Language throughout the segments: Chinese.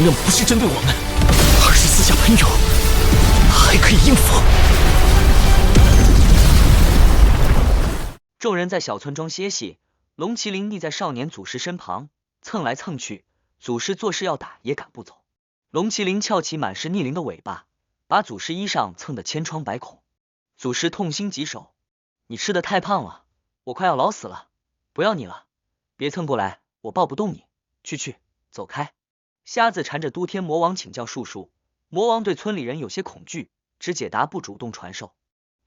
人不是针对我们，而是私下朋友，还可以应付。众人在小村庄歇息，龙麒麟立在少年祖师身旁，蹭来蹭去，祖师做事要打也赶不走。龙麒麟翘起满是逆鳞的尾巴，把祖师衣裳蹭得千疮百孔。祖师痛心疾首，你吃得太胖了，我快要老死了，不要你了，别蹭过来，我抱不动你，去，走开。瞎子缠着都天魔王请教术数，魔王对村里人有些恐惧，只解答不主动传授。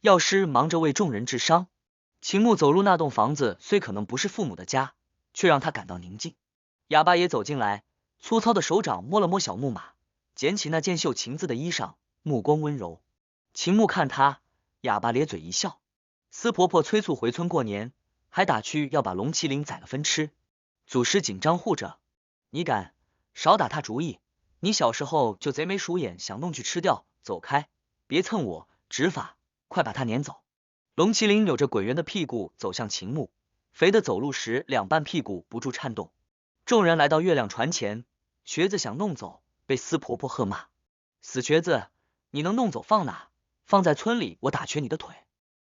药师忙着为众人治伤。秦牧走入那栋房子，虽可能不是父母的家，却让他感到宁静。哑巴也走进来，粗糙的手掌摸了摸小木马，捡起那件绣情字的衣裳，目光温柔。秦牧看他，哑巴咧嘴一笑。司婆婆催促回村过年，还打趣要把龙麒麟宰了分吃。祖师紧张护着，你敢，少打他主意，你小时候就贼眉鼠眼，想弄去吃掉，走开，别蹭我，执法，快把他撵走。龙麒麟扭着滚圆的屁股走向秦牧，肥的走路时两半屁股不住颤动。众人来到月亮船前，瘸子想弄走，被司婆婆喝骂：死瘸子，你能弄走放哪？放在村里我打瘸你的腿。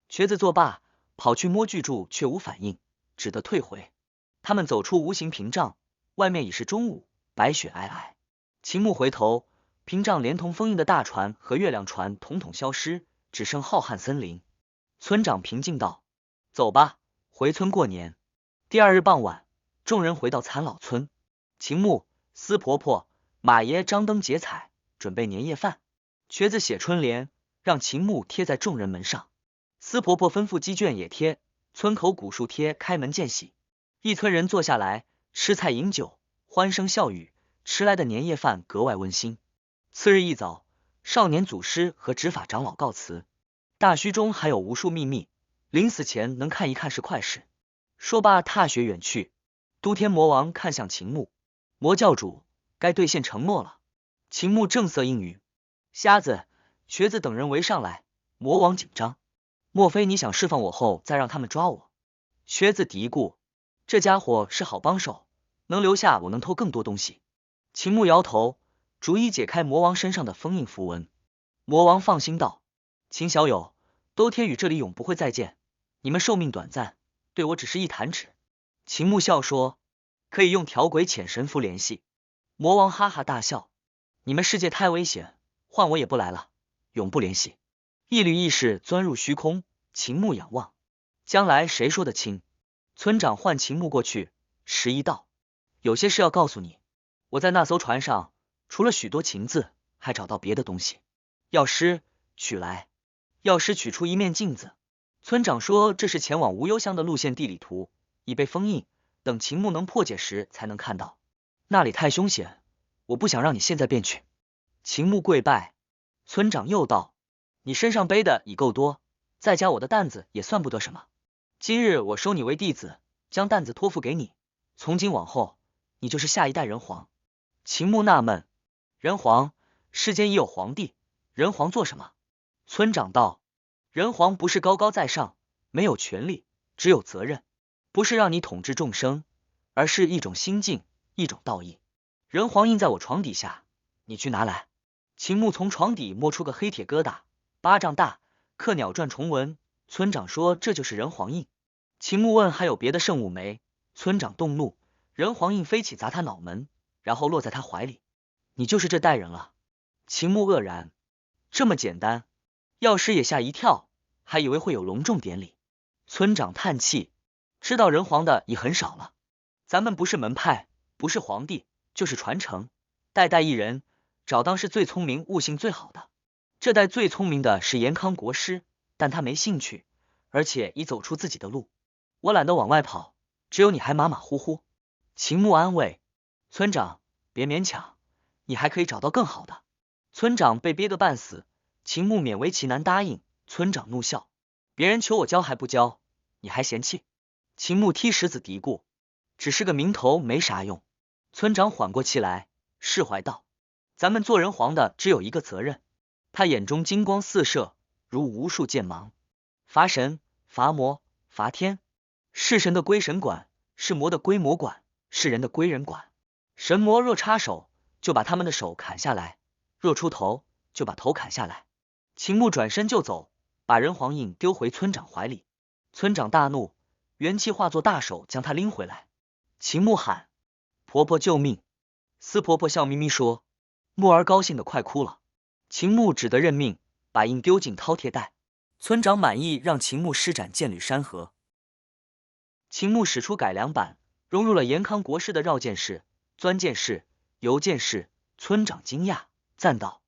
瘸子作罢，跑去摸巨柱，却无反应，只得退回。他们走出无形屏障，外面已是中午，白雪皑皑。秦牧回头，屏障连同封印的大船和月亮船统统消失，只剩浩瀚森林。村长平静道：走吧，回村过年。第二日傍晚，众人回到残老村，秦牧、司婆婆、马爷张灯结彩，准备年夜饭。瘸子写春联，让秦牧贴在众人门上。司婆婆吩咐鸡圈也贴，村口古树贴开门见喜。一村人坐下来吃菜饮酒，欢声笑语，迟来的年夜饭格外温馨。次日一早，少年祖师和执法长老告辞。大虚中还有无数秘密，临死前能看一看是快事。说罢踏雪远去。都天魔王看向秦牧，魔教主，该兑现承诺了。秦牧正色应允。瞎子、瘸子等人围上来，魔王紧张，莫非你想释放我后再让他们抓我？瘸子嘀咕，这家伙是好帮手，能留下我能偷更多东西。秦牧摇头，逐一解开魔王身上的封印符文。魔王放心道：秦小友，都天与这里永不会再见，你们寿命短暂，对我只是一弹指。秦牧笑说：可以用调鬼潜神符联系。魔王哈哈大笑：你们世界太危险，换我也不来了，永不联系。一缕意识钻入虚空，秦牧仰望，将来谁说得清？村长唤秦牧过去，迟疑道：有些事要告诉你，我在那艘船上，除了许多情字，还找到别的东西。药师，取来。药师取出一面镜子，村长说这是前往无忧乡的路线地理图，已被封印，等秦牧能破解时才能看到。那里太凶险，我不想让你现在便去。秦牧跪拜。村长又道：你身上背的已够多，再加我的担子也算不得什么。今日我收你为弟子，将担子托付给你，从今往后，你就是下一代人皇。秦牧纳闷，人皇，世间已有皇帝，人皇做什么？村长道：人皇不是高高在上，没有权利，只有责任，不是让你统治众生，而是一种心境，一种道义。人皇印在我床底下，你去拿来。秦牧从床底摸出个黑铁疙瘩，8丈大，刻鸟篆重纹。村长说这就是人皇印。秦牧问还有别的圣物没？村长动怒，人皇印飞起砸他脑门，然后落在他怀里。你就是这代人了。秦牧愕然，这么简单？药师也吓一跳，还以为会有隆重典礼。村长叹气，知道人皇的已很少了。咱们不是门派，不是皇帝，就是传承，代代一人，找当是最聪明悟性最好的。这代最聪明的是延康国师，但他没兴趣，而且已走出自己的路。我懒得往外跑，只有你还马马虎虎。秦牧安慰，村长别勉强，你还可以找到更好的。村长被憋个半死，秦牧勉为其难答应。村长怒笑，别人求我教还不教，你还嫌弃？秦牧踢石子嘀咕，只是个名头没啥用。村长缓过气来，释怀道，咱们做人皇的只有一个责任。他眼中金光四射，如无数剑芒。伐神、伐魔、伐天，是神的归神管，是魔的归魔管，是人的归人管。神魔若插手，就把他们的手砍下来；若出头，就把头砍下来。秦牧转身就走，把人皇印丢回村长怀里。村长大怒，元气化作大手将他拎回来。秦牧喊：“婆婆救命！”司婆婆笑眯眯说：“木儿高兴得快哭了。”秦牧只得认命，把印丢进饕餮袋。村长满意，让秦牧施展剑履山河。秦牧使出改良版，融入了延康国师的绕剑式、钻剑式、游剑式。村长惊讶，赞道：“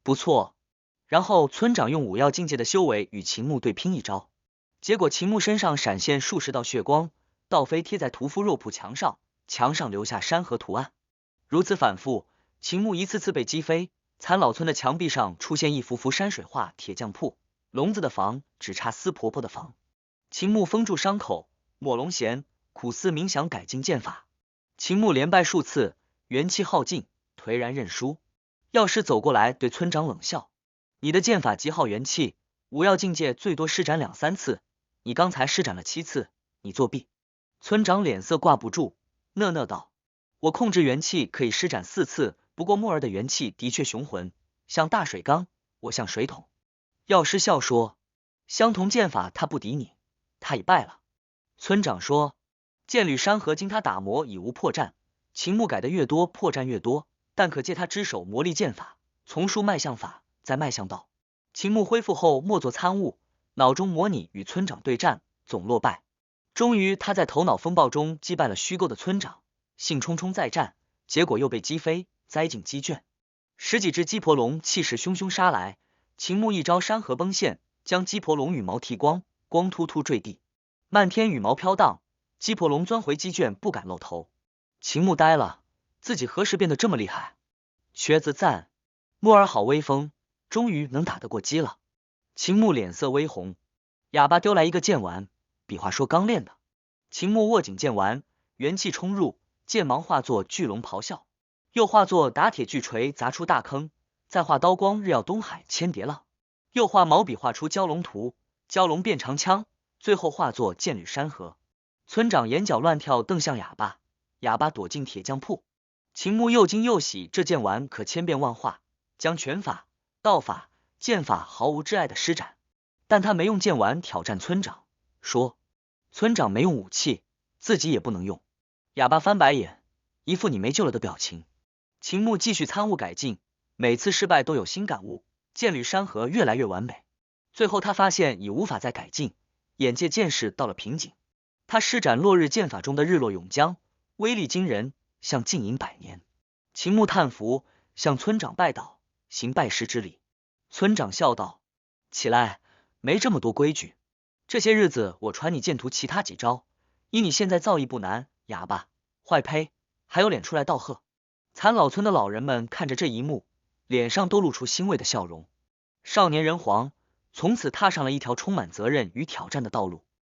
不错。”然后村长用五曜境界的修为与秦牧对拼一招，结果秦牧身上闪现数十道血光，倒飞贴在屠夫肉铺墙上，墙上留下山河图案。如此反复，秦牧一次次被击飞。残老村的墙壁上出现一幅幅山水画，铁匠铺、聋子的房，只差司婆婆的房。秦牧封住伤口，抹龙涎，苦思冥想改进剑法。秦牧连败数次，元气耗尽，颓然认输。药师走过来对村长冷笑：“你的剑法极耗元气，五曜境界最多施展2、3次，你刚才施展了7次，你作弊。”村长脸色挂不住，讷讷道：“我控制元气可以施展4次，不过木儿的元气的确雄浑，像大水缸，我像水桶。”药师笑说：“相同剑法他不敌你，他已败了。”村长说：“剑履山河经他打磨已无破绽，秦牧改的越多，破绽越多，但可借他之手磨砺剑法，从术脉象法，再脉象道。”秦牧恢复后莫作参悟，脑中模拟与村长对战，总落败。终于他在头脑风暴中击败了虚构的村长，兴冲冲再战，结果又被击飞，栽进鸡圈。10几只鸡婆龙气势汹汹杀来，秦牧一招山河崩线，将鸡婆龙羽毛剃光，光秃秃坠地，漫天羽毛飘荡。鸡婆龙钻回鸡圈，不敢露头。秦牧呆了，自己何时变得这么厉害？瘸子赞：“木儿好威风，终于能打得过鸡了。”秦牧脸色微红。哑巴丢来一个剑丸，比划说刚练的。秦牧握紧剑丸，元气冲入，剑芒化作巨龙咆哮，又化作打铁巨锤砸出大坑，再化刀光日耀东海千叠浪，又化毛笔画出蛟龙图，蛟龙变长枪，最后化作剑履山河。村长眼角乱跳，瞪向哑巴，哑巴躲进铁匠铺。秦牧又惊又喜，这剑丸可千变万化，将拳法、道法、剑法毫无挚爱的施展。但他没用剑丸挑战村长，说：“村长没用武器，自己也不能用。”哑巴翻白眼，一副你没救了的表情。秦牧继续参悟改进，每次失败都有新感悟，剑履山河越来越完美。最后他发现已无法再改进，眼界剑势到了瓶颈。他施展落日剑法中的日落涌江，威力惊人，像静饮100年。秦牧叹服，向村长拜倒，行拜师之礼。村长笑道：“起来，没这么多规矩，这些日子我传你剑图其他几招，以你现在造诣不难。”哑巴，坏胚，还有脸出来道贺？残老村的老人们看着这一幕，脸上都露出欣慰的笑容。少年人皇从此踏上了一条充满责任与挑战的道路。